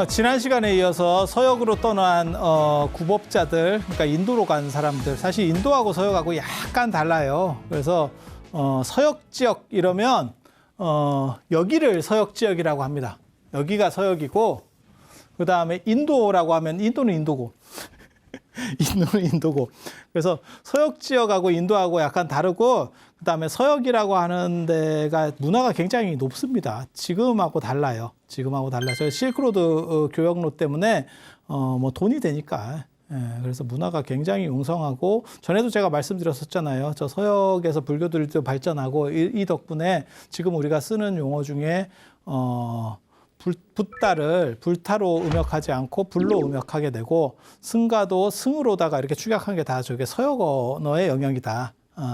지난 시간에 이어서 서역으로 떠난 구법자들, 그러니까 인도로 간 사람들, 사실 인도하고 서역하고 약간 달라요. 그래서 서역 지역 이러면 여기를 서역 지역이라고 합니다. 여기가 서역이고, 그 다음에 인도라고 하면 인도는 인도고, 인도는 인도고. 그래서 서역 지역하고 인도하고 약간 다르고, 그 다음에 서역이라고 하는 데가 문화가 굉장히 높습니다. 지금하고 달라요. 지금하고 달라서 실크로드 교역로 때문에 뭐 돈이 되니까. 그래서 문화가 굉장히 융성하고, 전에도 제가 말씀드렸었잖아요. 저 서역에서 불교들도 발전하고, 이 덕분에 지금 우리가 쓰는 용어 중에 붓다를 불타로 음역하지 않고 불로 음역하게 되고, 승가도 승으로다가 이렇게 축약한 게 다 저게 서역 언어의 영역이다.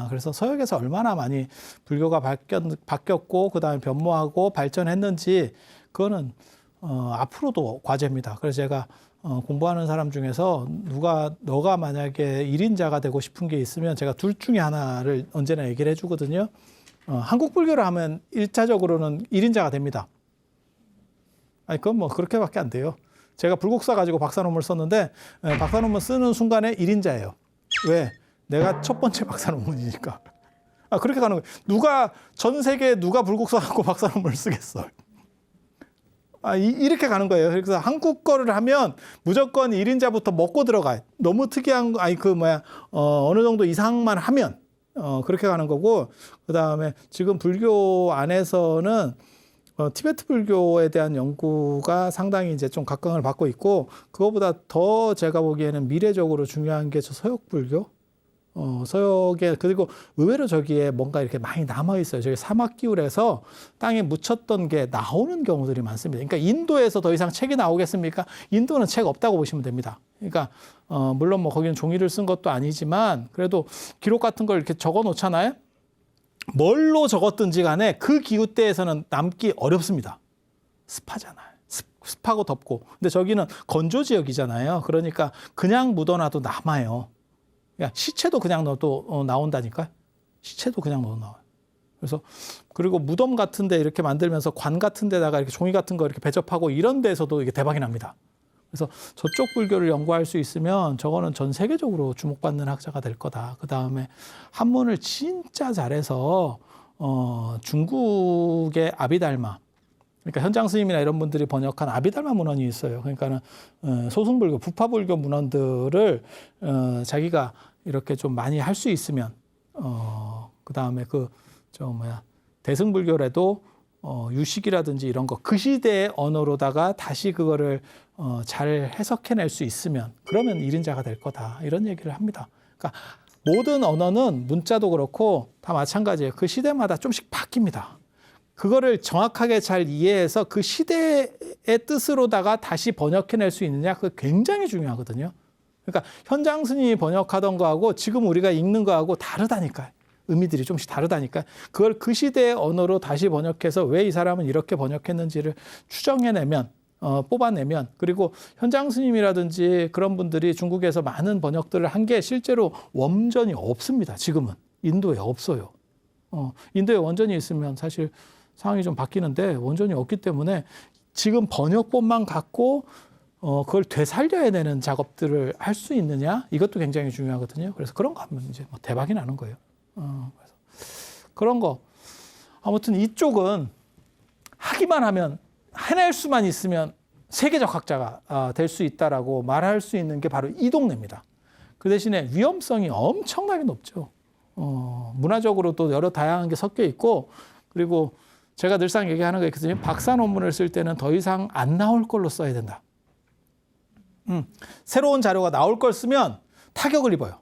그래서 서역에서 얼마나 많이 불교가 바뀌었고, 그 다음에 변모하고 발전했는지, 그거는 앞으로도 과제입니다. 그래서 제가 공부하는 사람 중에서 너가 만약에 1인자가 되고 싶은 게 있으면 제가 둘 중에 하나를 언제나 얘기를 해주거든요. 한국 불교를 하면 1차적으로는 1인자가 됩니다. 아니, 그건 뭐 그렇게밖에 안 돼요. 제가 불국사 가지고 박사 논문을 썼는데, 박사 논문 쓰는 순간에 1인자예요. 왜? 내가 첫 번째 박사 논문이니까. 그렇게 가는 거예요. 전 세계에 누가 불국사 갖고 박사 논문을 쓰겠어. 이렇게 가는 거예요. 그래서 한국 거를 하면 무조건 1인자부터 먹고 들어가요. 너무 특이한, 어느 정도 이상만 하면, 그렇게 가는 거고, 그 다음에 지금 불교 안에서는 티베트 불교에 대한 연구가 상당히 이제 좀 각광을 받고 있고, 그거보다 더 제가 보기에는 미래적으로 중요한 게 저 서역 불교. 서역에, 그리고 의외로 저기에 뭔가 이렇게 많이 남아있어요. 저기 사막 기울에서 땅에 묻혔던 게 나오는 경우들이 많습니다. 그러니까 인도에서 더 이상 책이 나오겠습니까? 인도는 책 없다고 보시면 됩니다. 그러니까, 물론 뭐 거기는 종이를 쓴 것도 아니지만, 그래도 기록 같은 걸 이렇게 적어 놓잖아요? 뭘로 적었든지 간에 그 기후대에서는 남기 어렵습니다. 습하잖아요. 습하고 덥고. 근데 저기는 건조 지역이잖아요. 그러니까 그냥 묻어놔도 남아요. 시체도 그냥 넣어도 나온다니까. 시체도 그냥 넣어 나와요. 그래서, 그리고 무덤 같은 데 이렇게 만들면서 관 같은 데다가 이렇게 종이 같은 거 이렇게 배접하고 이런 데서도 이게 대박이 납니다. 그래서 저쪽 불교를 연구할 수 있으면 저거는 전 세계적으로 주목받는 학자가 될 거다. 그 다음에 한문을 진짜 잘해서 중국의 아비달마, 그러니까 현장 스님이나 이런 분들이 번역한 아비달마 문헌이 있어요. 그러니까는 소승불교, 부파불교 문헌들을 자기가 이렇게 좀 많이 할 수 있으면, 그 다음에 대승불교라도 유식이라든지 이런 거 그 시대의 언어로다가 다시 그거를 잘 해석해낼 수 있으면, 그러면 1인자가 될 거다, 이런 얘기를 합니다. 그러니까 모든 언어는 문자도 그렇고 다 마찬가지예요. 그 시대마다 좀씩 바뀝니다. 그거를 정확하게 잘 이해해서 그 시대의 뜻으로다가 다시 번역해낼 수 있느냐, 그거 굉장히 중요하거든요. 그러니까 현장 스님이 번역하던 거하고 지금 우리가 읽는 거하고 다르다니까요. 의미들이 좀씩 다르다니까. 그걸 그 시대의 언어로 다시 번역해서 왜 이 사람은 이렇게 번역했는지를 추정해내면, 뽑아내면, 그리고 현장 스님이라든지 그런 분들이 중국에서 많은 번역들을 한 게 실제로 원전이 없습니다. 지금은 인도에 없어요. 인도에 원전이 있으면 사실 상황이 좀 바뀌는데 원전이 없기 때문에 지금 번역본만 갖고 그걸 되살려야 되는 작업들을 할 수 있느냐, 이것도 굉장히 중요하거든요. 그래서 그런 거 하면 이제 뭐 대박이 나는 거예요. 그래서 그런 거. 아무튼 이쪽은 하기만 하면, 해낼 수만 있으면 세계적 학자가 될 수 있다라고 말할 수 있는 게 바로 이 동네입니다. 그 대신에 위험성이 엄청나게 높죠. 문화적으로도 여러 다양한 게 섞여 있고, 그리고 제가 늘상 얘기하는 거 있거든요. 박사 논문을 쓸 때는 더 이상 안 나올 걸로 써야 된다. 새로운 자료가 나올 걸 쓰면 타격을 입어요.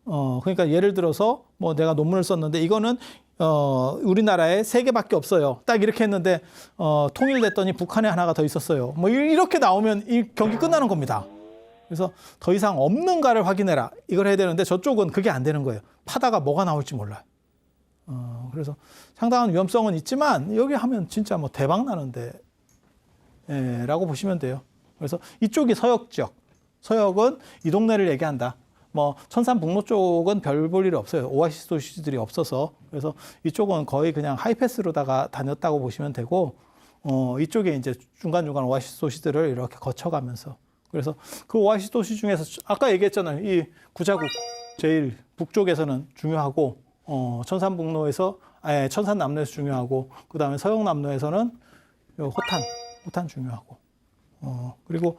그러니까 예를 들어서 뭐 내가 논문을 썼는데 이거는 우리나라에 3개밖에 없어요. 딱 이렇게 했는데 통일됐더니 북한에 하나가 더 있었어요. 뭐 이렇게 나오면 이 경기 끝나는 겁니다. 그래서 더 이상 없는가를 확인해라, 이걸 해야 되는데 저쪽은 그게 안 되는 거예요. 파다가 뭐가 나올지 몰라요. 그래서 상당한 위험성은 있지만 여기 하면 진짜 뭐 대박 나는데 라고 보시면 돼요. 그래서 이쪽이 서역 지역. 서역은 이 동네를 얘기한다. 뭐 천산북로 쪽은 별 볼 일이 없어요. 오아시스 도시들이 없어서. 그래서 이쪽은 거의 그냥 하이패스로다가 다녔다고 보시면 되고, 이쪽에 이제 중간중간 오아시스 도시들을 이렇게 거쳐가면서 그래서 그 오아시스 도시 중에서 아까 얘기했잖아요. 이 구자국 제일 북쪽에서는 중요하고 천산북로에서 천산남로에서 중요하고 그 다음에 서영남로에서는 호탄 중요하고 그리고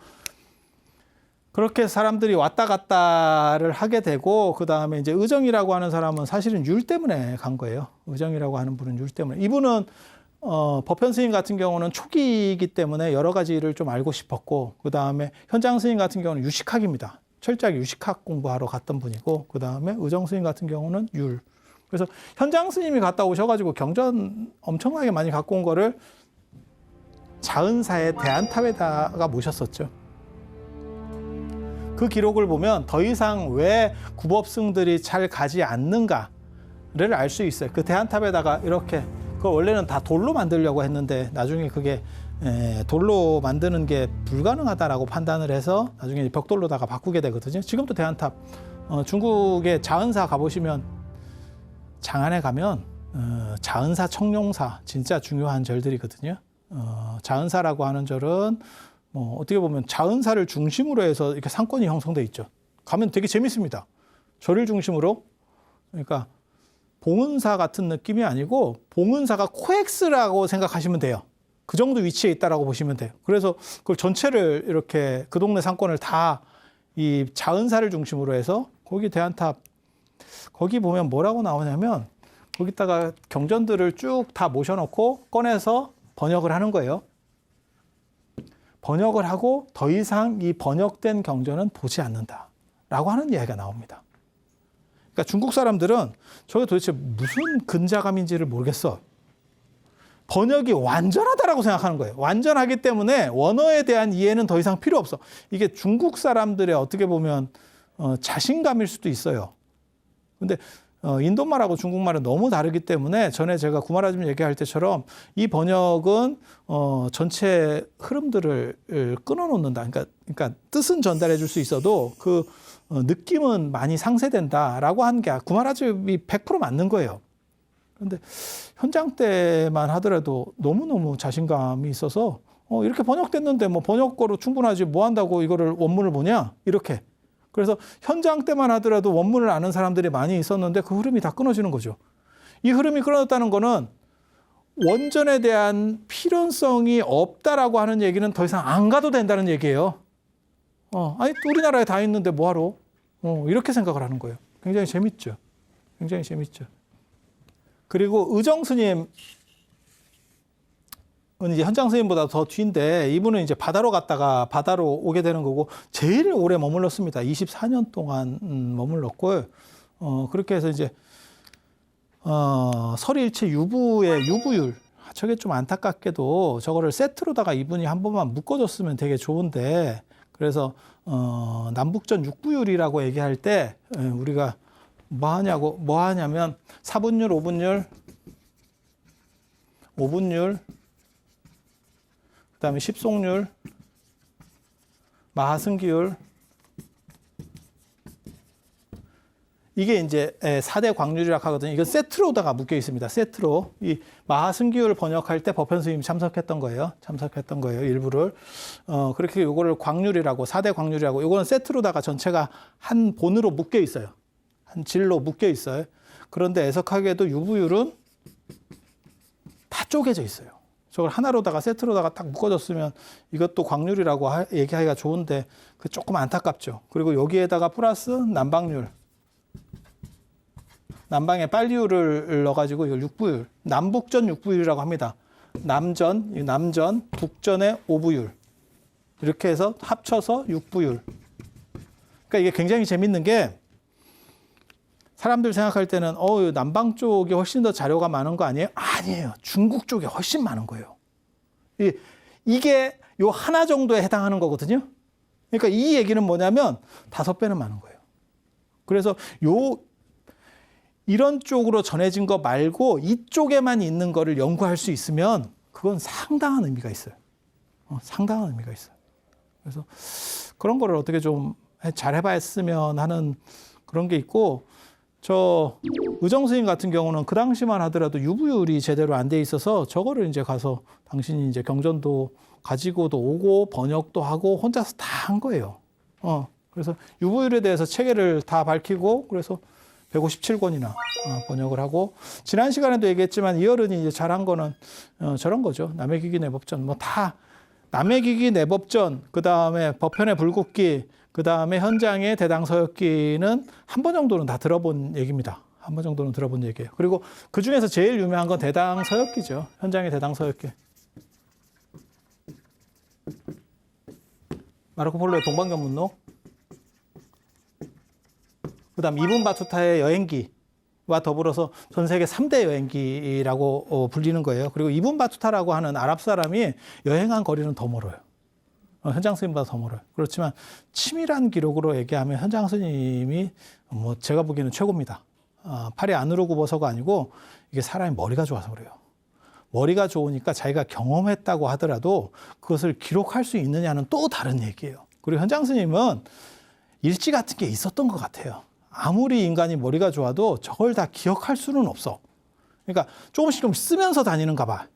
그렇게 사람들이 왔다 갔다를 하게 되고 그 다음에 이제 의정이라고 하는 사람은 사실은 율 때문에 간 거예요. 의정이라고 하는 분은 율 때문에. 이분은 법현 스님 같은 경우는 초기이기 때문에 여러 가지를 좀 알고 싶었고 그 다음에 현장 스님 같은 경우는 유식학입니다. 철저하게 유식학 공부하러 갔던 분이고 그 다음에 의정 스님 같은 경우는 율. 그래서 현장 스님이 갔다 오셔가지고 경전 엄청나게 많이 갖고 온 거를 자은사의 대안탑에다가 모셨었죠. 그 기록을 보면 더 이상 왜 구법승들이 잘 가지 않는가를 알 수 있어요. 그 대안탑에다가 이렇게 그 원래는 다 돌로 만들려고 했는데 나중에 그게 돌로 만드는 게 불가능하다라고 판단을 해서 나중에 벽돌로다가 바꾸게 되거든요. 지금도 대안탑 중국의 자은사 가보시면 장안에 가면 자은사 청룡사 진짜 중요한 절들이거든요. 자은사라고 하는 절은 어떻게 보면 자은사를 중심으로 해서 이렇게 상권이 형성돼 있죠. 가면 되게 재밌습니다. 절을 중심으로. 그러니까 봉은사 같은 느낌이 아니고 봉은사가 코엑스라고 생각하시면 돼요. 그 정도 위치에 있다라고 보시면 돼요. 그래서 그걸 전체를 이렇게 그 동네 상권을 다 이 자은사를 중심으로 해서 거기 대안탑 거기 보면 뭐라고 나오냐면 거기다가 경전들을 쭉 다 모셔놓고 꺼내서 번역을 하는 거예요. 번역을 하고 더 이상 이 번역된 경전은 보지 않는다라고 하는 이야기가 나옵니다. 그러니까 중국 사람들은 저게 도대체 무슨 근자감인지를 모르겠어. 번역이 완전하다라고 생각하는 거예요. 완전하기 때문에 원어에 대한 이해는 더 이상 필요 없어. 이게 중국 사람들의 어떻게 보면 자신감일 수도 있어요. 근데 인도말하고 중국말은 너무 다르기 때문에 전에 제가 구마라즘 얘기할 때처럼 이 번역은 전체 흐름들을 끊어놓는다. 그러니까 뜻은 전달해 줄 수 있어도 그 느낌은 많이 상쇄된다라고 한 게 구마라즘이 100% 맞는 거예요. 그런데 현장 때만 하더라도 너무너무 자신감이 있어서 이렇게 번역됐는데 뭐 번역거로 충분하지 뭐 한다고 이거를 원문을 보냐? 이렇게. 그래서 현장 때만 하더라도 원문을 아는 사람들이 많이 있었는데 그 흐름이 다 끊어지는 거죠. 이 흐름이 끊어졌다는 거는 원전에 대한 필연성이 없다라고 하는 얘기는 더 이상 안 가도 된다는 얘기예요. 아니 우리나라에 다 있는데 뭐하러? 이렇게 생각을 하는 거예요. 굉장히 재밌죠. 굉장히 재밌죠. 그리고 의정 스님은 이제 현장 스님보다 더 뒤인데 이분은 이제 바다로 갔다가 바다로 오게 되는 거고 제일 오래 머물렀습니다. 24년 동안 머물렀고요. 그렇게 해서 이제 설일체 유부의 유부율 저게 좀 안타깝게도 저거를 세트로다가 이분이 한 번만 묶어줬으면 되게 좋은데 그래서 남북전 육부율이라고 얘기할 때 우리가 뭐 하냐면 4분율, 5분율, 그다음에 10속률, 마하승기율 이게 이제 4대 광률이라고 하거든요. 이건 세트로다가 묶여 있습니다. 세트로. 이 마하승기율 번역할 때 법현 스님이 참석했던 거예요. 일부를. 그렇게 요거를 광률이라고 4대 광률이라고 요거는 세트로다가 전체가 한 본으로 묶여 있어요. 한 질로 묶여 있어요. 그런데 애석하게도 유부율은 다 쪼개져 있어요. 저걸 하나로다가 세트로다가 딱 묶어줬으면 이것도 광률이라고 얘기하기가 좋은데 그 조금 안타깝죠. 그리고 여기에다가 플러스 남방률. 남방에 빨리율을 넣어가지고 이걸 육부율. 남북전 육부율이라고 합니다. 남전, 북전의 5부율. 이렇게 해서 합쳐서 육부율. 그러니까 이게 굉장히 재밌는 게 사람들 생각할 때는 남방 쪽이 훨씬 더 자료가 많은 거 아니에요? 아니에요. 중국 쪽이 훨씬 많은 거예요. 이게 요 하나 정도에 해당하는 거거든요. 그러니까 이 얘기는 뭐냐면 5배는 많은 거예요. 그래서 이런 쪽으로 전해진 거 말고 이쪽에만 있는 거를 연구할 수 있으면 그건 상당한 의미가 있어요. 상당한 의미가 있어요. 그래서 그런 거를 어떻게 좀 잘 해봤으면 하는 그런 게 있고 저 의정 스님 같은 경우는 그 당시만 하더라도 유부율이 제대로 안 돼 있어서 저거를 이제 가서 당신이 이제 경전도 가지고도 오고 번역도 하고 혼자서 다 한 거예요. 그래서 유부율에 대해서 체계를 다 밝히고 그래서 157권이나 번역을 하고 지난 시간에도 얘기했지만 이 어른이 이제 잘한 거는 저런 거죠. 남의 기기 내법전 뭐 다 남의 기기 내법전 그다음에 법현의 불국기 그다음에 현장의 대당서역기는 한 번 정도는 다 들어본 얘기입니다. 한 번 정도는 들어본 얘기예요. 그리고 그중에서 제일 유명한 건 대당서역기죠. 현장의 대당서역기. 마르코폴로의 동방견문록 그다음 이분 바투타의 여행기와 더불어서 전 세계 3대 여행기라고 불리는 거예요. 그리고 이분 바투타라고 하는 아랍 사람이 여행한 거리는 더 멀어요. 현장 스님보다 더 멀어요. 그렇지만 치밀한 기록으로 얘기하면 현장 스님이 뭐 제가 보기에는 최고입니다. 팔이 안으로 굽어서가 아니고 이게 사람이 머리가 좋아서 그래요. 머리가 좋으니까 자기가 경험했다고 하더라도 그것을 기록할 수 있느냐는 또 다른 얘기예요. 그리고 현장 스님은 일지 같은 게 있었던 것 같아요. 아무리 인간이 머리가 좋아도 저걸 다 기억할 수는 없어. 그러니까 조금씩 좀 쓰면서 다니는가 봐.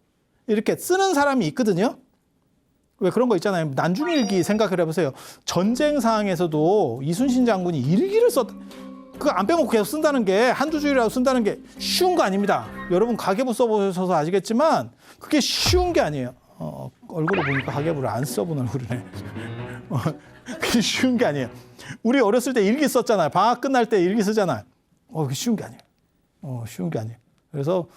이렇게 쓰는 사람이 있거든요. 왜 그런 거 있잖아요. 난중일기 생각을 해보세요. 전쟁 상황에서도 이순신 장군이 일기를 그거 안 빼먹고 계속 쓴다는 게 한두 줄이라도 쓴다는 게 쉬운 거 아닙니다. 여러분 가계부 써보셔서 아시겠지만 그게 쉬운 게 아니에요. 얼굴을 보니까 가계부를 안 써본 얼굴이네. 그게 쉬운 게 아니에요. 우리 어렸을 때 일기 썼잖아요. 방학 끝날 때 일기 쓰잖아요. 그게 쉬운 게 아니에요. 쉬운 게 아니에요. 그래서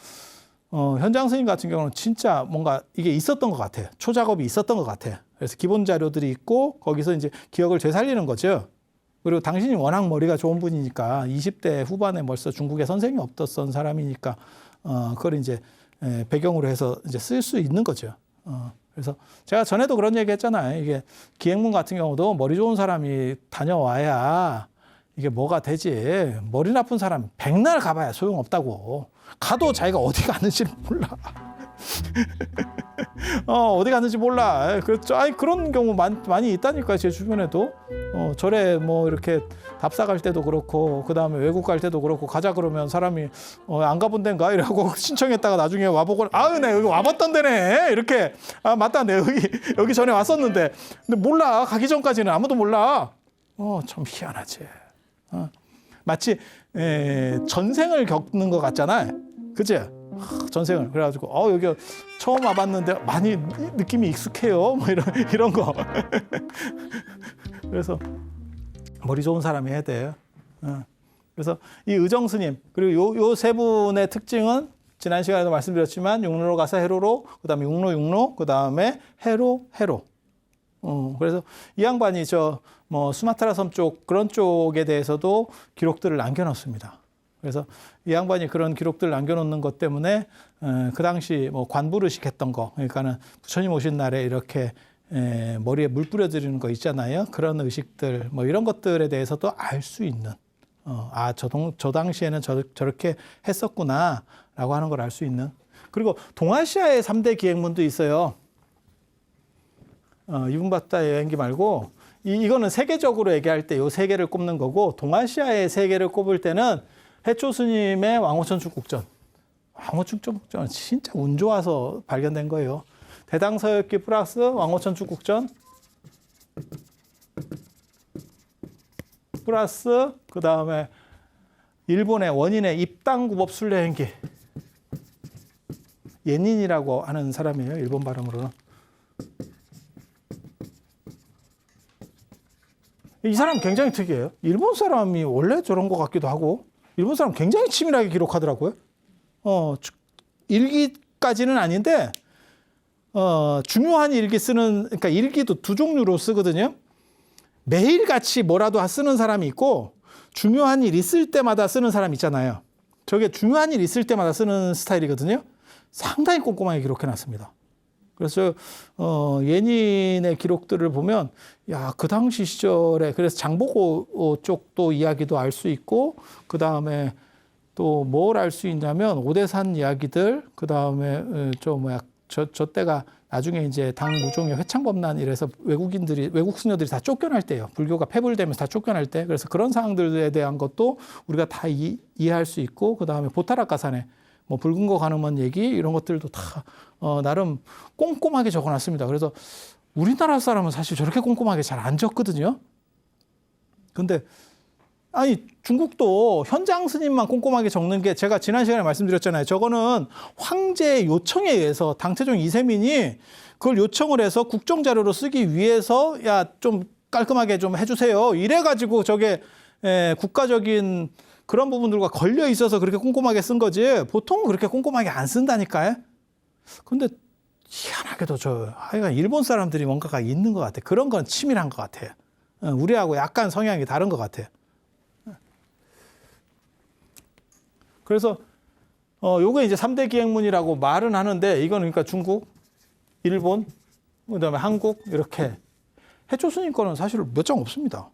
현장 스님 같은 경우는 진짜 뭔가 이게 있었던 것 같아요. 초작업이 있었던 것 같아요. 그래서 기본 자료들이 있고 거기서 이제 기억을 되살리는 거죠. 그리고 당신이 워낙 머리가 좋은 분이니까 20대 후반에 벌써 중국에 선생이 없었던 사람이니까 그걸 이제 배경으로 해서 이제 쓸 수 있는 거죠. 그래서 제가 전에도 그런 얘기 했잖아요. 이게 기행문 같은 경우도 머리 좋은 사람이 다녀와야 이게 뭐가 되지. 머리 나쁜 사람 백날 가봐야 소용없다고. 가도 자기가 어디 가는지를 몰라. 어디 갔는지 몰라. 그렇죠. 그런 경우 많이 있다니까요. 제 주변에도. 절에 뭐 이렇게 답사 갈 때도 그렇고, 그 다음에 외국 갈 때도 그렇고, 가자 그러면 사람이, 안 가본 데인가? 이러고 신청했다가 나중에 와보고, 나 여기 와봤던 데네. 이렇게. 맞다. 내 여기 전에 왔었는데. 근데 몰라. 가기 전까지는 아무도 몰라. 참 희한하지. 마치, 전생을 겪는 것 같잖아요. 그치? 전생을. 그래가지고, 여기 처음 와봤는데 많이 느낌이 익숙해요. 뭐 이런 거. 그래서 머리 좋은 사람이 해야 돼요. 그래서 이 의정 스님, 그리고 요 세 분의 특징은 지난 시간에도 말씀드렸지만, 육로로 가서 해로로, 그 다음에 육로, 그 다음에 해로. 그래서 이 양반이 수마트라 섬 쪽, 그런 쪽에 대해서도 기록들을 남겨놓습니다. 그래서 이 양반이 그런 기록들을 남겨놓는 것 때문에 그 당시 뭐 관부르식 했던 거, 그러니까는 부처님 오신 날에 이렇게 머리에 물 뿌려드리는 거 있잖아요. 그런 의식들, 뭐 이런 것들에 대해서도 알 수 있는, 저 당시에는 저렇게 했었구나라고 하는 걸 알 수 있는. 그리고 동아시아의 3대 기행문도 있어요. 이분바타 여행기 말고 이거는 세계적으로 얘기할 때 요 세 개를 꼽는 거고, 동아시아의 세 개를 꼽을 때는 해초 스님의 왕호천 축국전. 왕호천 축국전은 진짜 운 좋아서 발견된 거예요. 대당서역기 플러스 왕호천 축국전 플러스 그 다음에 일본의 원인의 입당구법 순례행기. 예닌이라고 하는 사람이에요. 일본 발음으로는. 이 사람 굉장히 특이해요. 일본 사람이 원래 저런 것 같기도 하고, 일본 사람 굉장히 치밀하게 기록하더라고요. 일기까지는 아닌데, 중요한 일기 그러니까 일기도 두 종류로 쓰거든요. 매일같이 뭐라도 쓰는 사람이 있고, 중요한 일 있을 때마다 쓰는 사람 있잖아요. 저게 중요한 일 있을 때마다 쓰는 스타일이거든요. 상당히 꼼꼼하게 기록해놨습니다. 그래서 예닌의 기록들을 보면 그 당시 시절에 그래서 장보고 쪽도 이야기도 알 수 있고, 그 다음에 또 뭘 알 수 있냐면 오대산 이야기들, 그 다음에 저 때가 나중에 이제 당 무종의 회창범란 이래서 외국 수녀들이 다 쫓겨날 때예요. 불교가 패불되면서 다 쫓겨날 때. 그래서 그런 상황들에 대한 것도 우리가 다 이해할 수 있고, 그 다음에 보타락가산에 뭐 붉은 거 가늠한 얘기 이런 것들도 다 나름 꼼꼼하게 적어놨습니다. 그래서 우리나라 사람은 사실 저렇게 꼼꼼하게 잘 안 적거든요. 근데 아니 중국도 현장 스님만 꼼꼼하게 적는 게, 제가 지난 시간에 말씀드렸잖아요. 저거는 황제의 요청에 의해서 당태종 이세민이 그걸 요청을 해서 국정자료로 쓰기 위해서 야 좀 깔끔하게 좀 해주세요. 이래가지고 저게 국가적인 그런 부분들과 걸려 있어서 그렇게 꼼꼼하게 쓴 거지, 보통은 그렇게 꼼꼼하게 안 쓴다니까요. 근데 희한하게도 하여간 일본 사람들이 뭔가가 있는 것 같아. 그런 건 치밀한 것 같아요. 우리하고 약간 성향이 다른 것 같아요. 그래서 요게 이제 3대 기행문이라고 말은 하는데, 이거는 그러니까 중국, 일본, 그다음에 한국 이렇게. 해초 스님 거는 사실 몇 장 없습니다.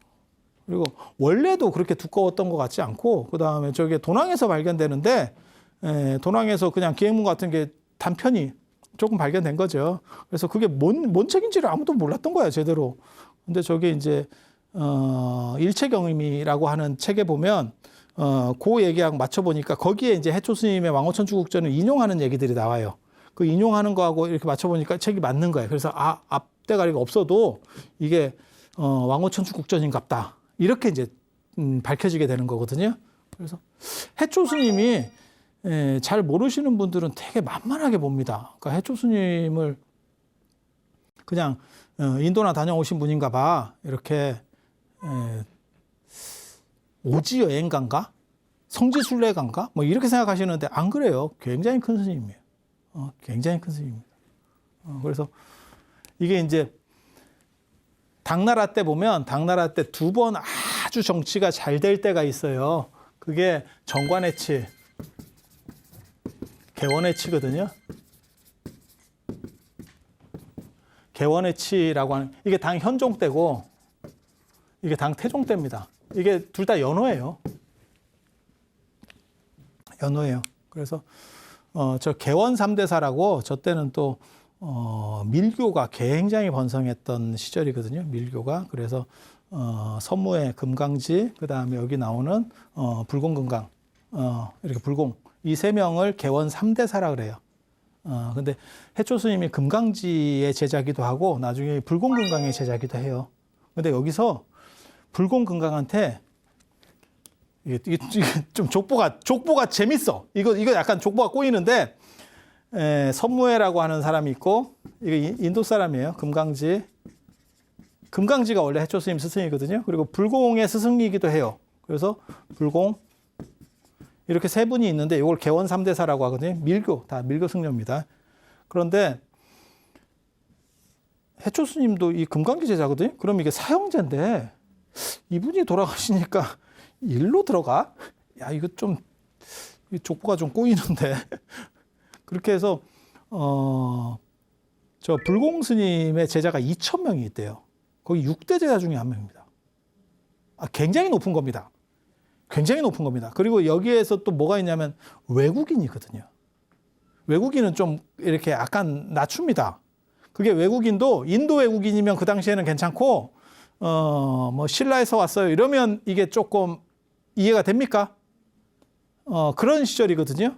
그리고 원래도 그렇게 두꺼웠던 것 같지 않고, 그다음에 저게 도낭에서 발견되는데, 도낭에서 그냥 기행문 같은 게 단편이 조금 발견된 거죠. 그래서 그게 뭔 책인지를 아무도 몰랐던 거야, 제대로. 근데 저게 이제 일체경임이라고 하는 책에 보면 그 얘기하고 맞춰보니까 거기에 이제 해초 스님의 왕호천주국전을 인용하는 얘기들이 나와요. 그 인용하는 거하고 이렇게 맞춰보니까 책이 맞는 거예요. 그래서 앞대가리가 없어도 이게 왕호천주국전인갑다. 이렇게 이제 밝혀지게 되는 거거든요. 그래서 해초 스님이 잘 모르시는 분들은 되게 만만하게 봅니다. 그러니까 해초 스님을 그냥 인도나 다녀오신 분인가 봐. 이렇게 오지 여행가인가? 성지순례가인가? 뭐 이렇게 생각하시는데 안 그래요. 굉장히 큰 스님이에요. 굉장히 큰 스님입니다. 그래서 이게 이제 당나라 때 보면, 당나라 때 두 번 아주 정치가 잘 될 때가 있어요. 그게 정관해치, 개원해치거든요. 개원해치라고 하는, 이게 당 현종 때고 이게 당 태종 때입니다. 이게 둘 다 연호예요. 연호예요. 그래서 저 개원 3대사라고, 저 때는 또 밀교가 굉장히 번성했던 시절이거든요. 밀교가. 그래서 선무의 금강지, 그다음에 여기 나오는 불공금강, 이렇게 불공, 이 세 명을 개원 3대사라 그래요. 근데 해초 스님이 금강지의 제자기도 하고 나중에 불공금강의 제자기도 해요. 근데 여기서 불공금강한테 이게 좀 족보가 재밌어. 이거 약간 족보가 꼬이는데, 선무회라고 하는 사람이 있고, 이게 인도 사람이에요. 금강지가 원래 해초 스님 스승이거든요. 그리고 불공의 스승이기도 해요. 그래서 불공, 이렇게 세 분이 있는데 이걸 개원 3대사라고 하거든요. 다 밀교 승려입니다. 그런데 해초 스님도 이 금강지 제자거든요. 그럼 이게 사형제인데 이분이 돌아가시니까 일로 들어가? 야, 이거 좀 족보가 좀 꼬이는데. 그렇게 해서 저 불공 스님의 제자가 2,000명이 있대요. 거기 6대 제자 중에 한 명입니다. 굉장히 높은 겁니다. 굉장히 높은 겁니다. 그리고 여기에서 또 뭐가 있냐면 외국인이거든요. 외국인은 좀 이렇게 약간 낮춥니다. 그게 외국인도 인도 외국인이면 그 당시에는 괜찮고, 뭐 신라에서 왔어요 이러면 이게 조금 이해가 됩니까? 그런 시절이거든요.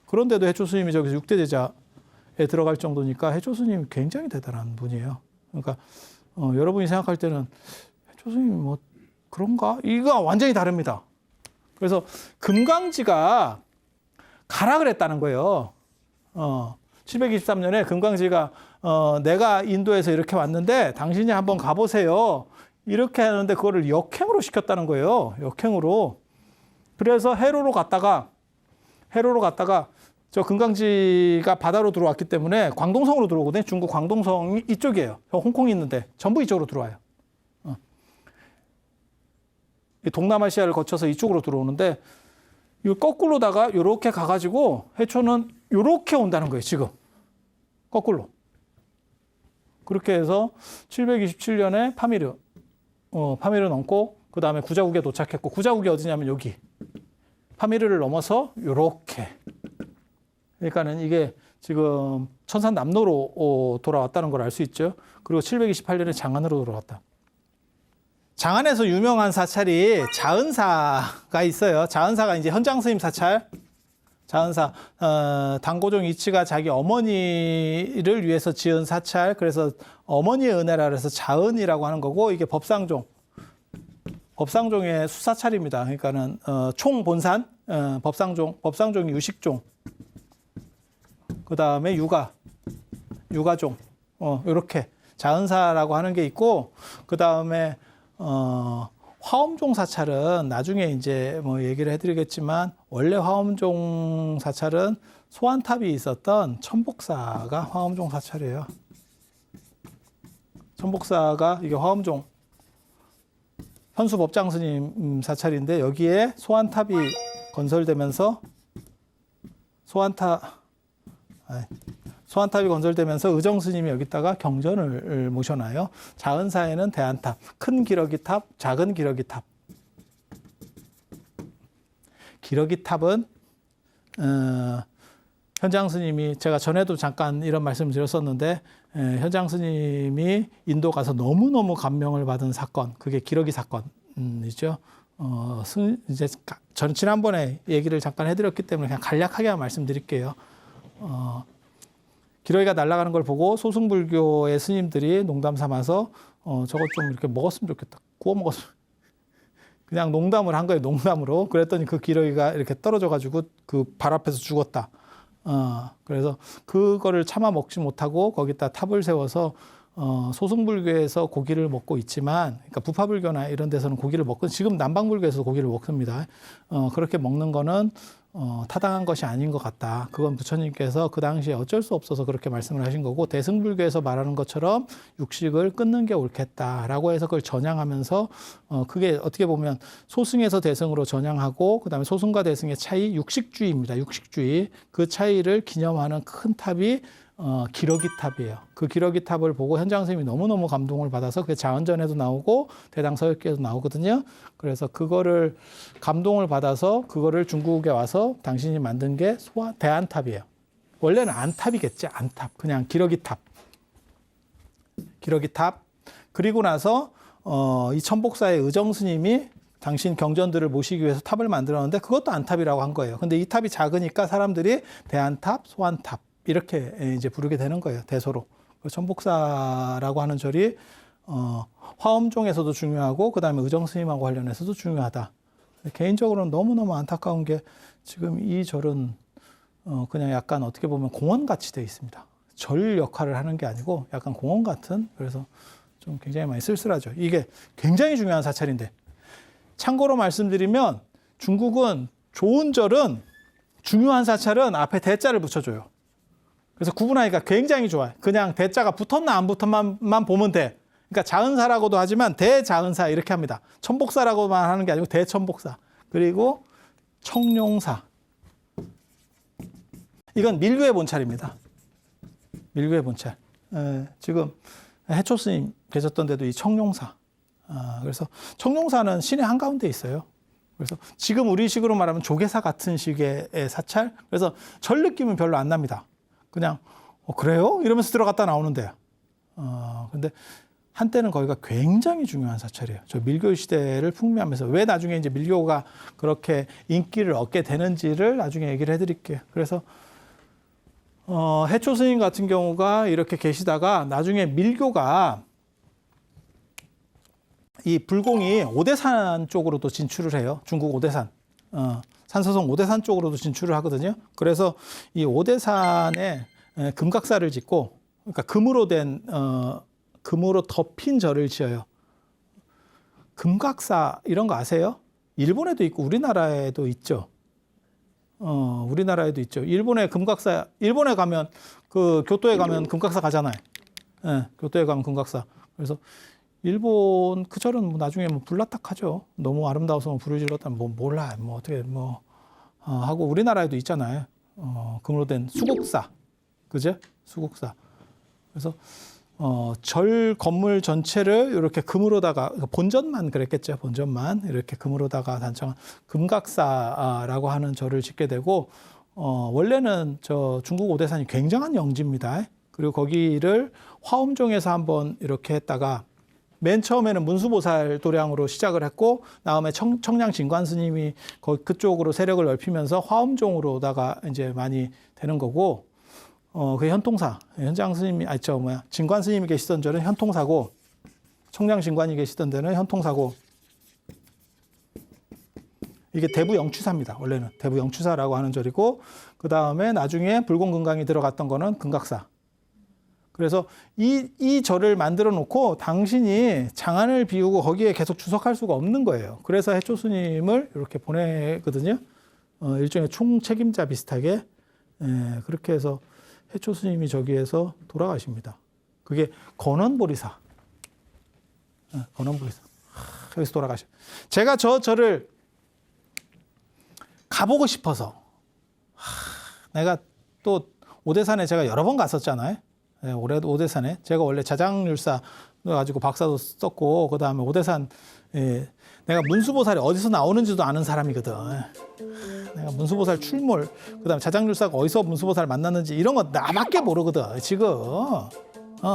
그런데도 해초 스님이 저기서 6대 제자에 들어갈 정도니까 해초 스님이 굉장히 대단한 분이에요. 그러니까 여러분이 생각할 때는 해초 스님이 뭐 그런가? 이거 완전히 다릅니다. 그래서 금강지가 가라 그랬다는 거예요. 723년에 금강지가 내가 인도에서 이렇게 왔는데 당신이 한번 가보세요. 이렇게 하는데 그거를 역행으로 시켰다는 거예요. 역행으로. 그래서 해로로 갔다가 저 금강지가 바다로 들어왔기 때문에 광동성으로 들어오거든요. 중국 광동성이 이쪽이에요. 홍콩이 있는데 전부 이쪽으로 들어와요. 동남아시아를 거쳐서 이쪽으로 들어오는데 이 거꾸로다가 이렇게 가가지고 해초는 이렇게 온다는 거예요. 지금 거꾸로. 그렇게 해서 727년에 파미르 넘고 그 다음에 구자국에 도착했고, 구자국이 어디냐면 여기 파미르를 넘어서 이렇게. 그러니까는 이게 지금 천산남로로 돌아왔다는 걸 알 수 있죠. 그리고 728년에 장안으로 돌아왔다. 장안에서 유명한 사찰이 자은사가 있어요. 자은사가 이제 현장 스님 사찰. 자은사, 당고종 이치가 자기 어머니를 위해서 지은 사찰. 그래서 어머니의 은혜라 그래서 자은이라고 하는 거고, 이게 법상종의 수사찰입니다. 그러니까는 총본산, 법상종이 유식종, 그 다음에 유가종, 이렇게 자은사라고 하는 게 있고, 그 다음에 화엄종 사찰은 나중에 이제 뭐 얘기를 해드리겠지만, 원래 화엄종 사찰은 소환탑이 있었던 천복사가 화엄종 사찰이에요. 천복사가 이게 화엄종 현수법장 스님 사찰인데, 여기에 소환탑이 건설되면서 소환탑이 건설되면서 의정 스님이 여기다가 경전을 모셔놔요. 자은사에는 대안탑, 큰 기러기탑, 작은 기러기탑. 기러기탑은 현장 스님이, 제가 전에도 잠깐 이런 말씀을 드렸었는데, 현장 스님이 인도 가서 너무너무 감명을 받은 사건, 그게 기러기 사건이죠. 이제 저는 지난번에 얘기를 잠깐 해드렸기 때문에 그냥 간략하게 말씀드릴게요. 기러기가 날아가는 걸 보고 소승불교의 스님들이 농담 삼아서 저것 좀 이렇게 먹었으면 좋겠다. 구워 먹었으면. 그냥 농담을 한 거예요. 농담으로. 그랬더니 그 기러기가 이렇게 떨어져가지고 그 발 앞에서 죽었다. 그래서 그거를 참아 먹지 못하고 거기다 탑을 세워서 소승불교에서 고기를 먹고 있지만, 그러니까 부파불교나 이런 데서는 고기를 먹고, 지금 남방불교에서 고기를 먹습니다. 그렇게 먹는 거는 타당한 것이 아닌 것 같다. 그건 부처님께서 그 당시에 어쩔 수 없어서 그렇게 말씀을 하신 거고, 대승불교에서 말하는 것처럼 육식을 끊는 게 옳겠다라고 해서 그걸 전향하면서, 그게 어떻게 보면 소승에서 대승으로 전향하고, 그 다음에 소승과 대승의 차이, 육식주의입니다. 육식주의. 그 차이를 기념하는 큰 탑이 기러기탑이에요. 그 기러기탑을 보고 현장 선생님이 너무너무 감동을 받아서, 그게 자언전에도 나오고 대당서역기에도 나오거든요. 그래서 그거를 감동을 받아서 그거를 중국에 와서 당신이 만든 게 대안탑이에요. 원래는 안탑이겠지. 안탑. 그냥 기러기탑. 기러기탑. 그리고 나서 이 천복사의 의정 스님이 당신 경전들을 모시기 위해서 탑을 만들었는데, 그것도 안탑이라고 한 거예요. 근데 이 탑이 작으니까 사람들이 대안탑, 소안탑 이렇게 이제 부르게 되는 거예요. 대소로. 천복사라고 하는 절이 화엄종에서도 중요하고, 그 다음에 의정 스님하고 관련해서도 중요하다. 개인적으로는 너무너무 안타까운 게, 지금 이 절은 그냥 약간 어떻게 보면 공원같이 되어 있습니다. 절 역할을 하는 게 아니고 약간 공원 같은, 그래서 좀 굉장히 많이 쓸쓸하죠. 이게 굉장히 중요한 사찰인데, 참고로 말씀드리면 중국은 좋은 절은, 중요한 사찰은 앞에 대자를 붙여줘요. 그래서 구분하기가 굉장히 좋아요. 그냥 대자가 붙었나 안 붙었나만 보면 돼. 그러니까 자은사라고도 하지만 대자은사 이렇게 합니다. 천복사라고만 하는 게 아니고 대천복사. 그리고 청룡사. 이건 밀교의 본찰입니다. 밀교의 본찰. 지금 해초 스님 계셨던 데도 이 청룡사. 그래서 청룡사는 시내 한가운데 있어요. 그래서 지금 우리식으로 말하면 조계사 같은 식의 사찰. 그래서 절 느낌은 별로 안 납니다. 그냥 그래요? 이러면서 들어갔다 나오는데, 근데 한때는 거기가 굉장히 중요한 사찰이에요. 저 밀교 시대를 풍미하면서 왜 나중에 이제 밀교가 그렇게 인기를 얻게 되는지를 나중에 얘기를 해드릴게요. 그래서 해초 스님 같은 경우가 이렇게 계시다가 나중에 밀교가 이 불공이 오대산 쪽으로도 진출을 해요. 중국 오대산. 산서성 오대산 쪽으로도 진출을 하거든요. 그래서 이 오대산에 금각사를 짓고, 그러니까 금으로 덮인 절을 지어요. 금각사 이런 거 아세요? 일본에도 있고 우리나라에도 있죠. 우리나라에도 있죠. 일본에 금각사, 일본에 가면 그 교토에 가면 금각사 가잖아요. 교토에 가면 금각사. 그래서 일본 그 절은 뭐 나중에 뭐 불났다하죠. 너무 아름다워서 뭐 불을 질렀다면 뭐 몰라, 뭐 어떻게 뭐 하고, 우리나라에도 있잖아요. 금으로 된 수국사, 그죠? 수국사. 그래서 절 건물 전체를 이렇게 금으로다가, 본전만 그랬겠죠. 본전만 이렇게 금으로다가 단청한 금각사라고 하는 절을 짓게 되고, 원래는 저 중국 오대산이 굉장한 영지입니다. 그리고 거기를 화엄종에서 한번 이렇게 했다가 맨 처음에는 문수보살 도량으로 시작을 했고 다음에 청량 진관 스님이 그쪽으로 세력을 넓히면서 화엄종으로다가 이제 많이 되는 거고 그 현통사 현장 스님이 진관 스님이 계시던 절은 현통사고 청량 진관이 계시던 데는 현통사고 이게 대부 영추사입니다. 원래는 대부 영추사라고 하는 절이고 그 다음에 나중에 불공금강이 들어갔던 거는 금각사. 그래서 이 절을 만들어 놓고 당신이 장안을 비우고 거기에 계속 주석할 수가 없는 거예요. 그래서 해초 스님을 이렇게 보내거든요. 일종의 총책임자 비슷하게 그렇게 해서 해초 스님이 저기에서 돌아가십니다. 그게 건원보리사. 건원보리사. 여기서 돌아가셔. 제가 저 절을 가보고 싶어서 내가 또 오대산에 제가 여러 번 갔었잖아요. 오대산에 제가 원래 자장률사 가지고 박사도 썼고 그 다음에 오대산 내가 문수보살이 어디서 나오는지도 아는 사람이거든. 내가 문수보살 출몰 그 다음에 자장률사가 어디서 문수보살 만났는지 이런 거 나밖에 모르거든 지금.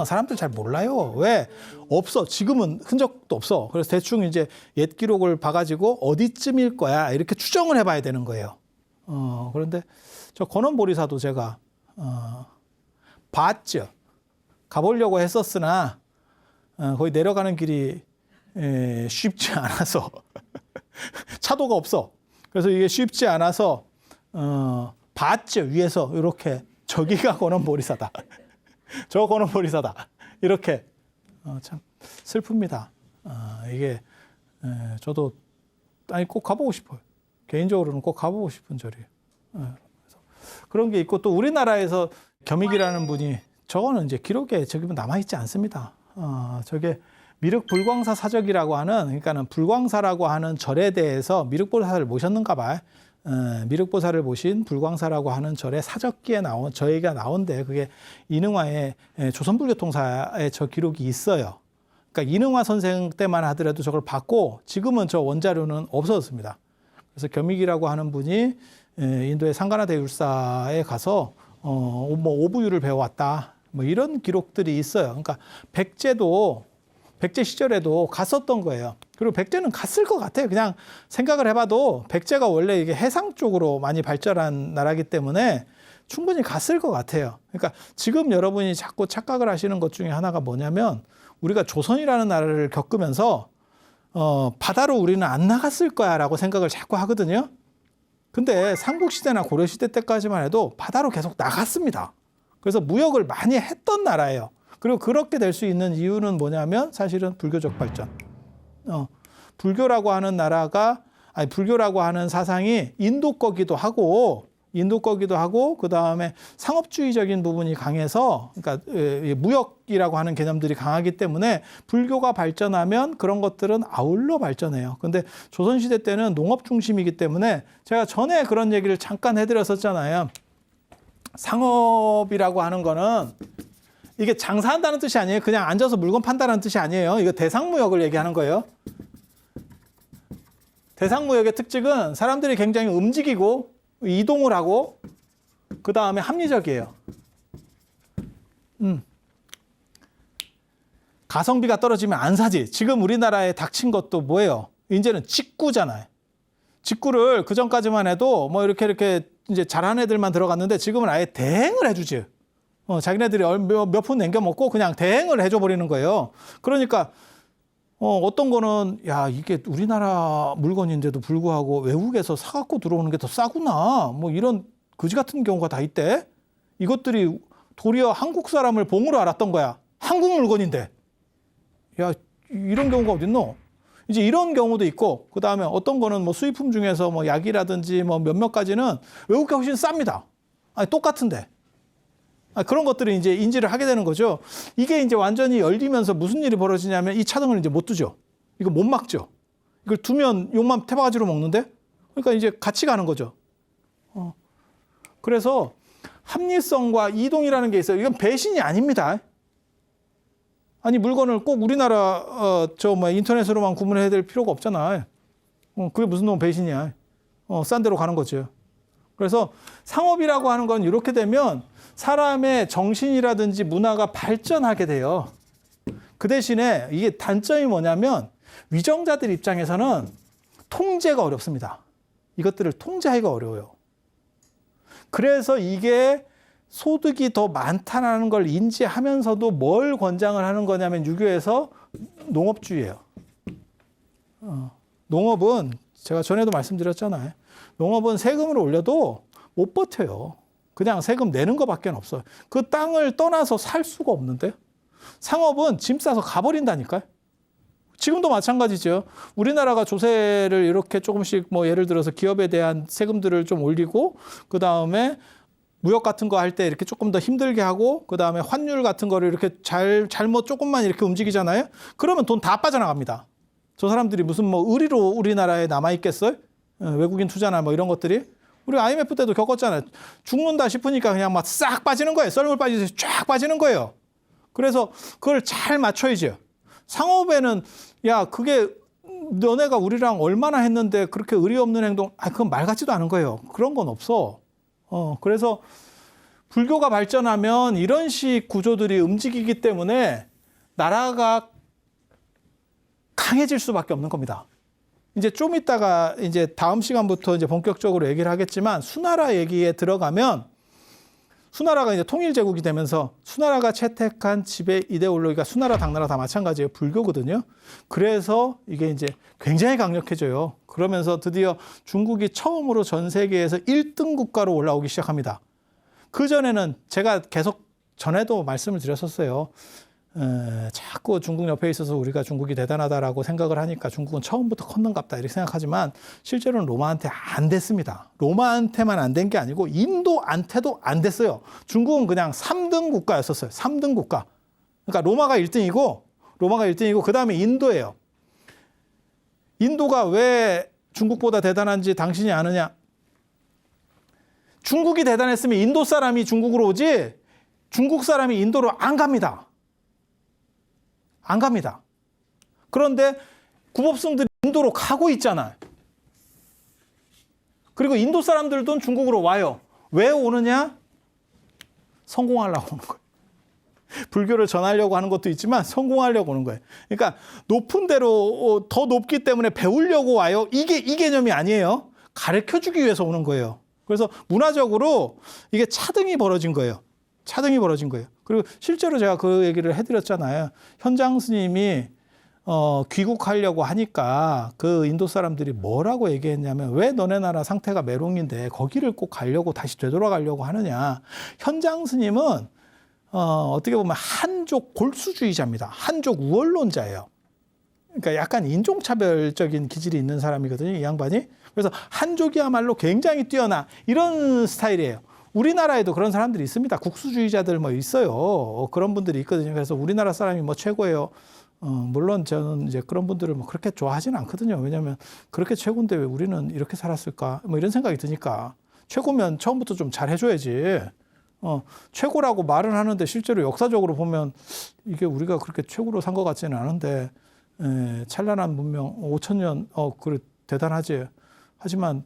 사람들 잘 몰라요. 왜? 없어. 지금은 흔적도 없어. 그래서 대충 이제 옛 기록을 봐가지고 어디쯤일 거야 이렇게 추정을 해봐야 되는 거예요. 그런데 저 건원보리사도 제가 봤죠. 가보려고 했었으나 거기 내려가는 길이 쉽지 않아서 차도가 없어. 그래서 이게 쉽지 않아서 봤죠. 위에서 이렇게 저기가 건원보리사다. 저 건원보리사다. 이렇게 참 슬픕니다. 이게 저도 꼭 가보고 싶어요. 개인적으로는 꼭 가보고 싶은 절이에요. 그래서 그런 게 있고 또 우리나라에서 겸익이라는 분이 저거는 이제 기록에 저기 남아있지 않습니다. 저게 미륵불광사 사적이라고 하는 그러니까는 불광사라고 하는 절에 대해서 미륵보살을 모셨는가 봐요. 미륵보살을 모신 불광사라고 하는 절의 사적기에 나온 저희가 나온데 그게 이능화의 조선불교통사에 저 기록이 있어요. 그러니까 이능화 선생 때만 하더라도 저걸 봤고 지금은 저 원자료는 없어졌습니다. 그래서 겸익이라고 하는 분이 인도의 상가나대율사에 가서 뭐 오부유를 배워왔다. 뭐 이런 기록들이 있어요. 그러니까 백제 시절에도 갔었던 거예요. 그리고 백제는 갔을 것 같아요. 그냥 생각을 해봐도 백제가 원래 이게 해상 쪽으로 많이 발전한 나라이기 때문에 충분히 갔을 것 같아요. 그러니까 지금 여러분이 자꾸 착각을 하시는 것 중에 하나가 뭐냐면 우리가 조선이라는 나라를 겪으면서 바다로 우리는 안 나갔을 거야라고 생각을 자꾸 하거든요. 근데 삼국시대나 고려시대 때까지만 해도 바다로 계속 나갔습니다. 그래서 무역을 많이 했던 나라예요. 그리고 그렇게 될 수 있는 이유는 뭐냐면 사실은 불교적 발전. 불교라고 하는 나라가 불교라고 하는 사상이 인도 거기도 하고 그 다음에 상업주의적인 부분이 강해서 그러니까 무역이라고 하는 개념들이 강하기 때문에 불교가 발전하면 그런 것들은 아울러 발전해요. 근데 조선시대 때는 농업 중심이기 때문에 제가 전에 그런 얘기를 잠깐 해드렸었잖아요. 상업이라고 하는 거는 이게 장사한다는 뜻이 아니에요. 그냥 앉아서 물건 판다는 뜻이 아니에요. 이거 대상무역을 얘기하는 거예요. 대상무역의 특징은 사람들이 굉장히 움직이고 이동을 하고 그 다음에 합리적이에요. 가성비가 떨어지면 안 사지. 지금 우리나라에 닥친 것도 뭐예요? 이제는 직구잖아요. 직구를 그 전까지만 해도 뭐 이렇게 이제 잘하는 애들만 들어갔는데 지금은 아예 대행을 해주지. 자기네들이 몇 푼 남겨 먹고 그냥 대행을 해줘 버리는 거예요. 그러니까 어떤 거는 야 이게 우리나라 물건인데도 불구하고 외국에서 사갖고 들어오는 게 더 싸구나. 뭐 이런 거지 같은 경우가 다 있대. 이것들이 도리어 한국 사람을 봉으로 알았던 거야. 한국 물건인데. 야 이런 경우가 어딨노? 이제 이런 경우도 있고 그 다음에 어떤 거는 뭐 수입품 중에서 뭐 약이라든지 뭐 몇몇 가지는 외국에 훨씬 쌉니다. 아니 똑같은데. 그런 것들을 이제 인지를 하게 되는 거죠. 이게 이제 완전히 열리면서 무슨 일이 벌어지냐면 이 차등을 이제 못 두죠. 이거 못 막죠. 이걸 두면 욕만 태바가지로 먹는데? 그러니까 이제 같이 가는 거죠. 그래서 합리성과 이동이라는 게 있어요. 이건 배신이 아닙니다. 아니 물건을 꼭 우리나라 인터넷으로만 구매해야 될 필요가 없잖아. 그게 무슨 놈 배신이야. 싼 데로 가는 거죠. 그래서 상업이라고 하는 건 이렇게 되면 사람의 정신이라든지 문화가 발전하게 돼요. 그 대신에 이게 단점이 뭐냐면 위정자들 입장에서는 통제가 어렵습니다. 이것들을 통제하기가 어려워요. 그래서 이게 소득이 더 많다는 걸 인지하면서도 뭘 권장을 하는 거냐면 유교에서 농업주의예요. 농업은 제가 전에도 말씀드렸잖아요. 농업은 세금을 올려도 못 버텨요. 그냥 세금 내는 것밖에 없어요. 그 땅을 떠나서 살 수가 없는데 상업은 짐 싸서 가버린다니까요. 지금도 마찬가지죠. 우리나라가 조세를 이렇게 조금씩 뭐 예를 들어서 기업에 대한 세금들을 좀 올리고 그 다음에 무역 같은 거 할 때 이렇게 조금 더 힘들게 하고 그 다음에 환율 같은 거를 이렇게 잘못 조금만 이렇게 움직이잖아요. 그러면 돈 다 빠져나갑니다. 저 사람들이 무슨 뭐 의리로 우리나라에 남아있겠어요? 외국인 투자나 뭐 이런 것들이. 우리 IMF 때도 겪었잖아요. 죽는다 싶으니까 그냥 막 싹 빠지는 거예요. 썰물 빠지듯이 쫙 빠지는 거예요. 그래서 그걸 잘 맞춰야죠. 상업에는 야 그게 너네가 우리랑 얼마나 했는데 그렇게 의리 없는 행동, 그건 말 같지도 않은 거예요. 그런 건 없어. 그래서 불교가 발전하면 이런 식 구조들이 움직이기 때문에 나라가 강해질 수밖에 없는 겁니다. 이제 좀 이따가 이제 다음 시간부터 이제 본격적으로 얘기를 하겠지만 수나라 얘기에 들어가면 수나라가 이제 통일제국이 되면서 수나라가 채택한 지배 이데올로기가 수나라 당나라 다 마찬가지예요. 불교거든요. 그래서 이게 이제 굉장히 강력해져요. 그러면서 드디어 중국이 처음으로 전 세계에서 1등 국가로 올라오기 시작합니다. 그전에는 제가 계속 전에도 말씀을 드렸었어요. 자꾸 중국 옆에 있어서 우리가 중국이 대단하다라고 생각을 하니까 중국은 처음부터 컸는갑다 이렇게 생각하지만 실제로는 로마한테 안 됐습니다. 로마한테만 안 된 게 아니고 인도한테도 안 됐어요. 중국은 그냥 3등 국가였었어요. 3등 국가. 그러니까 로마가 1등이고 그 다음에 인도예요. 인도가 왜 중국보다 대단한지 당신이 아느냐? 중국이 대단했으면 인도 사람이 중국으로 오지 중국 사람이 인도로 안 갑니다. 안 갑니다. 그런데 구법승들이 인도로 가고 있잖아요. 그리고 인도 사람들도 중국으로 와요. 왜 오느냐? 성공하려고 오는 거예요. 불교를 전하려고 하는 것도 있지만 성공하려고 오는 거예요. 그러니까 높은 데로 더 높기 때문에 배우려고 와요. 이게 이 개념이 아니에요. 가르쳐주기 위해서 오는 거예요. 그래서 문화적으로 이게 차등이 벌어진 거예요. 차등이 벌어진 거예요. 그리고 실제로 제가 그 얘기를 해드렸잖아요. 현장 스님이 귀국하려고 하니까 그 인도 사람들이 뭐라고 얘기했냐면 왜 너네 나라 상태가 메롱인데 거기를 꼭 가려고 다시 되돌아가려고 하느냐. 현장 스님은 어떻게 보면 한족 골수주의자입니다. 한족 우월론자예요. 그러니까 약간 인종차별적인 기질이 있는 사람이거든요. 이 양반이. 그래서 한족이야말로 굉장히 뛰어나 이런 스타일이에요. 우리나라에도 그런 사람들이 있습니다. 국수주의자들 뭐 있어요. 그런 분들이 있거든요. 그래서 우리나라 사람이 뭐 최고예요. 물론 저는 이제 그런 분들을 뭐 그렇게 좋아하지는 않거든요. 왜냐하면 그렇게 최고인데 왜 우리는 이렇게 살았을까? 뭐 이런 생각이 드니까 최고면 처음부터 좀 잘 해줘야지. 최고라고 말은 하는데 실제로 역사적으로 보면 이게 우리가 그렇게 최고로 산 것 같지는 않은데 찬란한 문명 5,000년 그래 대단하지. 하지만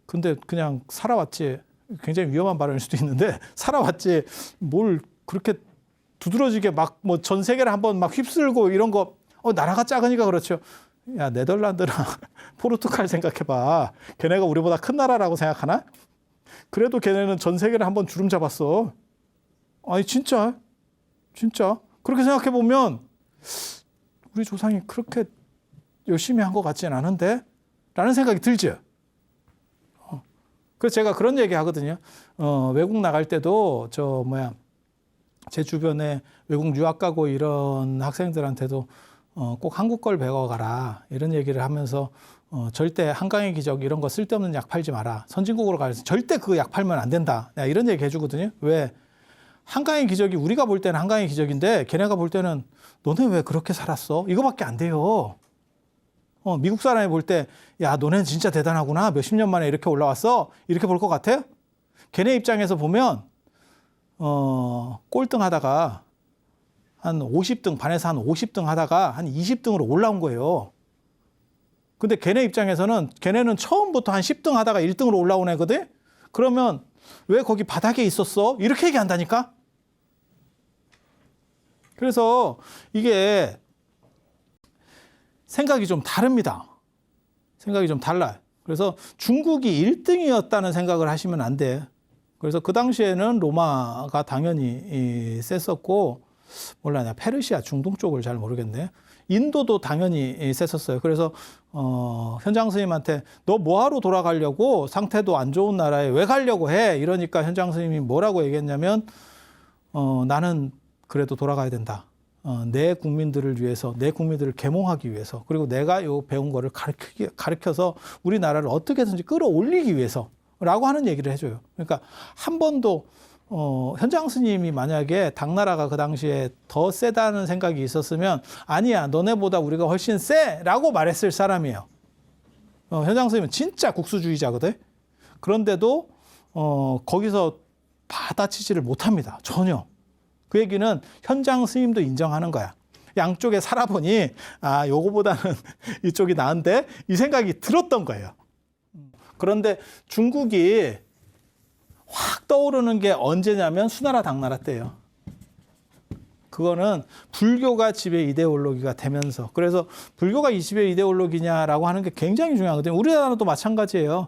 근데 그냥 살아왔지. 굉장히 위험한 발언일 수도 있는데 살아왔지 뭘 그렇게 두드러지게 막 뭐 전 세계를 한번 막 휩쓸고 이런 거 나라가 작으니까 그렇죠. 야 네덜란드나 포르투갈 생각해봐. 걔네가 우리보다 큰 나라라고 생각하나? 그래도 걔네는 전 세계를 한번 주름 잡았어. 아니 진짜 그렇게 생각해 보면 우리 조상이 그렇게 열심히 한 것 같지는 않은데 라는 생각이 들죠. 그래서 제가 그런 얘기 하거든요. 외국 나갈 때도 제 주변에 외국 유학 가고 이런 학생들한테도 꼭 한국 걸 배워가라 이런 얘기를 하면서 절대 한강의 기적 이런 거 쓸데없는 약 팔지 마라. 선진국으로 가서 절대 그 약 팔면 안 된다. 내가 이런 얘기 해주거든요. 왜? 한강의 기적이 우리가 볼 때는 한강의 기적인데 걔네가 볼 때는 너네 왜 그렇게 살았어? 이거밖에 안 돼요. 미국 사람이 볼 때, 야, 너네는 진짜 대단하구나. 몇십 년 만에 이렇게 올라왔어. 이렇게 볼 것 같아요? 걔네 입장에서 보면, 꼴등 하다가 한 50등, 반에서 한 50등 하다가 한 20등으로 올라온 거예요. 근데 걔네 입장에서는 걔네는 처음부터 한 10등 하다가 1등으로 올라온 애거든. 그러면 왜 거기 바닥에 있었어? 이렇게 얘기한다니까. 그래서 이게 생각이 좀 다릅니다. 생각이 좀 달라요. 그래서 중국이 1등이었다는 생각을 하시면 안 돼. 그래서 그 당시에는 로마가 당연히 셌었고, 몰라, 나 페르시아 중동 쪽을 잘 모르겠네. 인도도 당연히 셌었어요. 그래서 현장 스님한테 너 뭐하러 돌아가려고, 상태도 안 좋은 나라에 왜 가려고 해? 이러니까 현장 스님이 뭐라고 얘기했냐면 나는 그래도 돌아가야 된다. 내 국민들을 위해서, 내 국민들을 계몽하기 위해서, 그리고 내가 요 배운 거를 가르쳐서 우리나라를 어떻게든지 끌어올리기 위해서라고 하는 얘기를 해줘요. 그러니까 한 번도 현장 스님이 만약에 당나라가 그 당시에 더 세다는 생각이 있었으면 아니야, 너네보다 우리가 훨씬 세라고 말했을 사람이에요. 현장 스님은 진짜 국수주의자거든. 그런데도 거기서 받아치지를 못합니다. 전혀. 그 얘기는 현장 스님도 인정하는 거야. 양쪽에 살아보니 아, 요거보다는 이쪽이 나은데 이 생각이 들었던 거예요. 그런데 중국이 확 떠오르는 게 언제냐면 수나라 당나라 때예요. 그거는 불교가 지배 이데올로기가 되면서, 그래서 불교가 이 지배 이데올로기냐라고 하는 게 굉장히 중요하거든요. 우리나라도 마찬가지예요.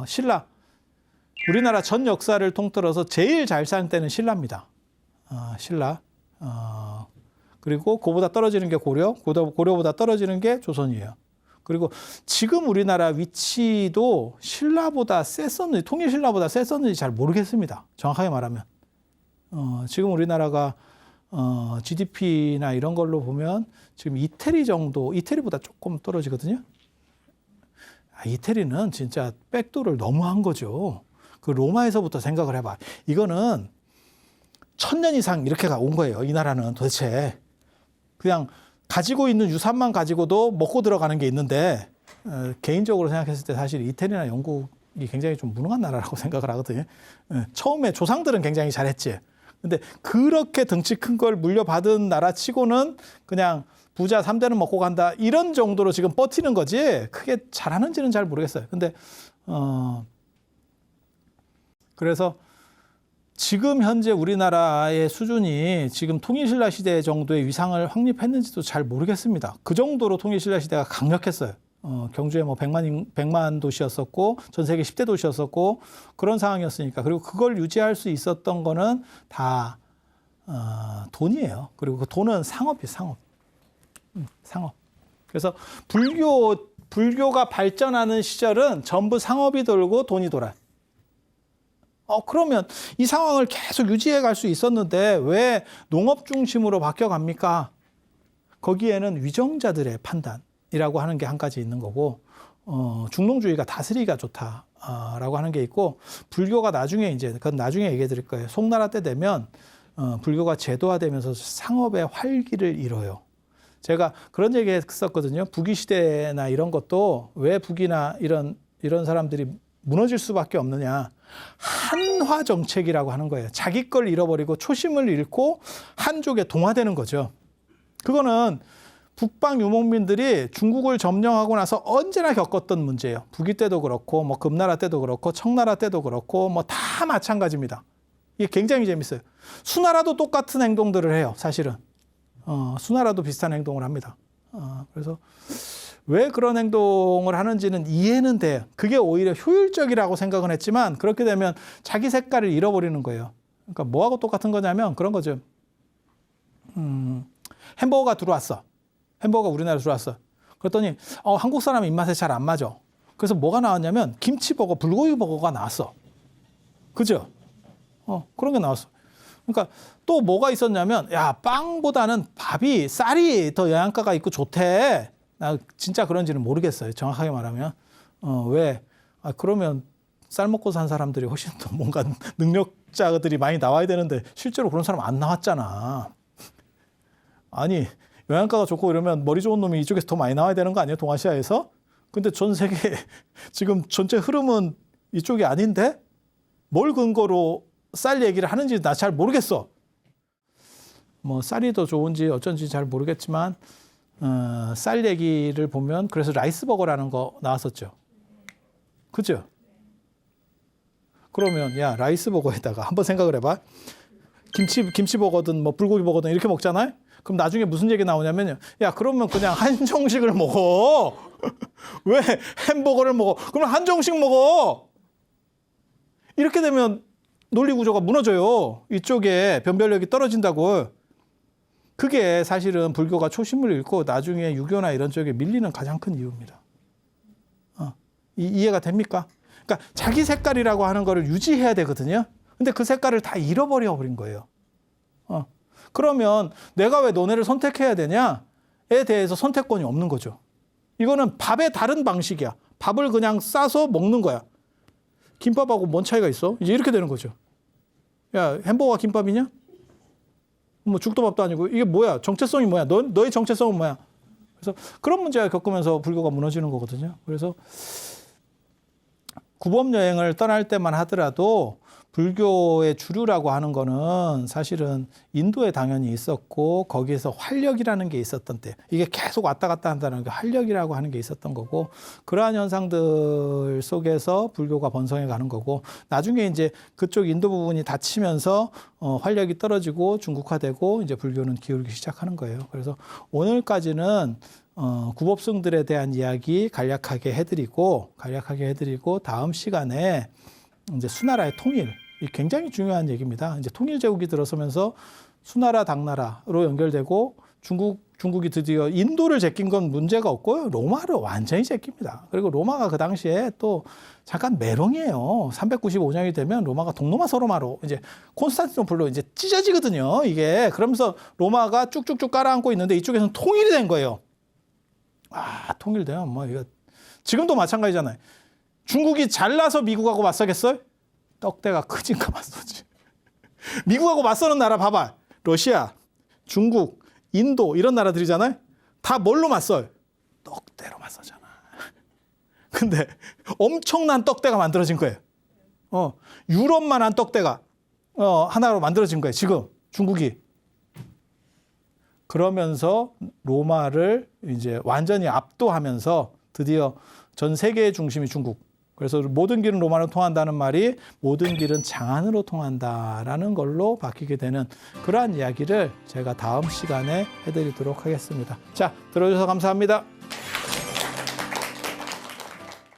신라. 우리나라 전 역사를 통틀어서 제일 잘 산 때는 신라입니다. 신라. 그리고 그보다 떨어지는 게 고려, 고려보다 떨어지는 게 조선이에요. 그리고 지금 우리나라 위치도 신라보다 셌었는지, 통일신라보다 셌었는지 잘 모르겠습니다. 정확하게 말하면. 지금 우리나라가 GDP나 이런 걸로 보면 지금 이태리 정도, 이태리보다 조금 떨어지거든요. 이태리는 진짜 백도를 너무 한 거죠. 그 로마에서부터 생각을 해봐. 이거는 1000년 이상 이렇게 온 거예요. 이 나라는 도대체. 그냥 가지고 있는 유산만 가지고도 먹고 들어가는 게 있는데, 개인적으로 생각했을 때 사실 이태리나 영국이 굉장히 좀 무능한 나라라고 생각을 하거든요. 처음에 조상들은 굉장히 잘했지. 근데 그렇게 덩치 큰 걸 물려받은 나라 치고는 그냥 부자 3대는 먹고 간다, 이런 정도로 지금 버티는 거지 크게 잘하는지는 잘 모르겠어요. 근데 그래서 지금 현재 우리나라의 수준이 지금 통일신라 시대 정도의 위상을 확립했는지도 잘 모르겠습니다. 그 정도로 통일신라 시대가 강력했어요. 경주에 뭐 100만 도시였었고, 전 세계 10대 도시였었고, 그런 상황이었으니까. 그리고 그걸 유지할 수 있었던 거는 다 돈이에요. 그리고 그 돈은 상업이에요, 상업. 상업. 그래서 불교가 발전하는 시절은 전부 상업이 돌고 돈이 돌아요. 그러면 이 상황을 계속 유지해 갈 수 있었는데 왜 농업 중심으로 바뀌어 갑니까? 거기에는 위정자들의 판단이라고 하는 게 한 가지 있는 거고, 중농주의가 다스리기가 좋다라고 하는 게 있고, 불교가 나중에 그건 나중에 얘기해 드릴 거예요. 송나라 때 되면 불교가 제도화되면서 상업의 활기를 잃어요. 제가 그런 얘기 했었거든요. 북위 시대나 이런 것도 왜 북이나 이런 사람들이 무너질 수밖에 없느냐. 한화 정책이라고 하는 거예요. 자기 걸 잃어버리고 초심을 잃고 한족에 동화되는 거죠. 그거는 북방 유목민들이 중국을 점령하고 나서 언제나 겪었던 문제예요. 북위 때도 그렇고, 뭐 금나라 때도 그렇고, 청나라 때도 그렇고, 뭐 다 마찬가지입니다. 이게 굉장히 재밌어요. 수나라도 똑같은 행동들을 해요, 사실은. 수나라도 비슷한 행동을 합니다. 그래서 왜 그런 행동을 하는지는 이해는 돼요. 그게 오히려 효율적이라고 생각은 했지만, 그렇게 되면 자기 색깔을 잃어버리는 거예요. 그러니까 뭐하고 똑같은 거냐면 그런 거죠. 햄버거가 들어왔어. 햄버거가 우리나라에 들어왔어. 그랬더니 한국 사람 입맛에 잘 안 맞아. 그래서 뭐가 나왔냐면 김치버거, 불고기 버거가 나왔어. 그죠? 그런 게 나왔어. 그러니까 또 뭐가 있었냐면, 야, 빵보다는 쌀이 더 영양가가 있고 좋대. 나 진짜 그런지는 모르겠어요. 정확하게 말하면. 왜? 그러면 쌀 먹고 산 사람들이 훨씬 더 뭔가 능력자들이 많이 나와야 되는데 실제로 그런 사람 안 나왔잖아. 아니, 영양가가 좋고 이러면 머리 좋은 놈이 이쪽에서 더 많이 나와야 되는 거 아니에요? 동아시아에서? 근데 전 세계 지금 전체 흐름은 이쪽이 아닌데? 뭘 근거로 쌀 얘기를 하는지 나 잘 모르겠어. 뭐 쌀이 더 좋은지 어쩐지 잘 모르겠지만 쌀 얘기를 보면 그래서 라이스버거라는 거 나왔었죠. 그죠? 그러면 야 라이스버거에다가 한번 생각을 해봐. 김치버거든 뭐 불고기버거든 이렇게 먹잖아요. 그럼 나중에 무슨 얘기 나오냐면요. 야 그러면 그냥 한정식을 먹어. 왜 햄버거를 먹어? 그럼 한정식 먹어. 이렇게 되면 논리 구조가 무너져요. 이쪽에 변별력이 떨어진다고. 그게 사실은 불교가 초심을 잃고 나중에 유교나 이런 쪽에 밀리는 가장 큰 이유입니다. 이해가 됩니까? 그러니까 자기 색깔이라고 하는 거를 유지해야 되거든요. 근데 그 색깔을 다 잃어버려 버린 거예요. 그러면 내가 왜 너네를 선택해야 되냐에 대해서 선택권이 없는 거죠. 이거는 밥의 다른 방식이야. 밥을 그냥 싸서 먹는 거야. 김밥하고 뭔 차이가 있어? 이제 이렇게 되는 거죠. 야, 햄버거가 김밥이냐? 뭐 죽도 밥도 아니고 이게 뭐야? 정체성이 뭐야? 너의 정체성은 뭐야? 그래서 그런 문제를 겪으면서 불교가 무너지는 거거든요. 그래서 구법 여행을 떠날 때만 하더라도 불교의 주류라고 하는 거는 사실은 인도에 당연히 있었고 거기에서 활력이라는 게 있었던 때 이게 계속 왔다 갔다 한다는 게 활력이라고 하는 게 있었던 거고 그러한 현상들 속에서 불교가 번성해 가는 거고 나중에 이제 그쪽 인도 부분이 닫히면서 활력이 떨어지고 중국화되고 이제 불교는 기울기 시작하는 거예요. 그래서 오늘까지는 구법승들에 대한 이야기 간략하게 해드리고 다음 시간에 이제 수나라의 통일, 이 굉장히 중요한 얘기입니다. 이제 통일 제국이 들어서면서 수나라, 당나라로 연결되고 중국이 드디어 인도를 제낀 건 문제가 없고요. 로마를 완전히 제낍니다. 그리고 로마가 그 당시에 또 잠깐 메롱이에요. 395년이 되면 로마가 동로마 서로마로 이제 콘스탄티노플로 이제 찢어지거든요. 이게 그러면서 로마가 쭉쭉쭉 깔아앉고 있는데 이쪽에서는 통일이 된 거예요. 통일되면 뭐 이거 지금도 마찬가지잖아요. 중국이 잘나서 미국하고 맞서겠어요? 떡대가 크니까 맞서지. 미국하고 맞서는 나라 봐봐. 러시아, 중국, 인도 이런 나라들이잖아요. 다 뭘로 맞서요? 떡대로 맞서잖아. 근데 엄청난 떡대가 만들어진 거예요. 유럽만한 떡대가 하나로 만들어진 거예요. 지금 중국이. 그러면서 로마를 이제 완전히 압도하면서 드디어 전 세계의 중심이 중국. 그래서 모든 길은 로마로 통한다는 말이 모든 길은 장안으로 통한다라는 걸로 바뀌게 되는 그러한 이야기를 제가 다음 시간에 해드리도록 하겠습니다. 자, 들어주셔서 감사합니다.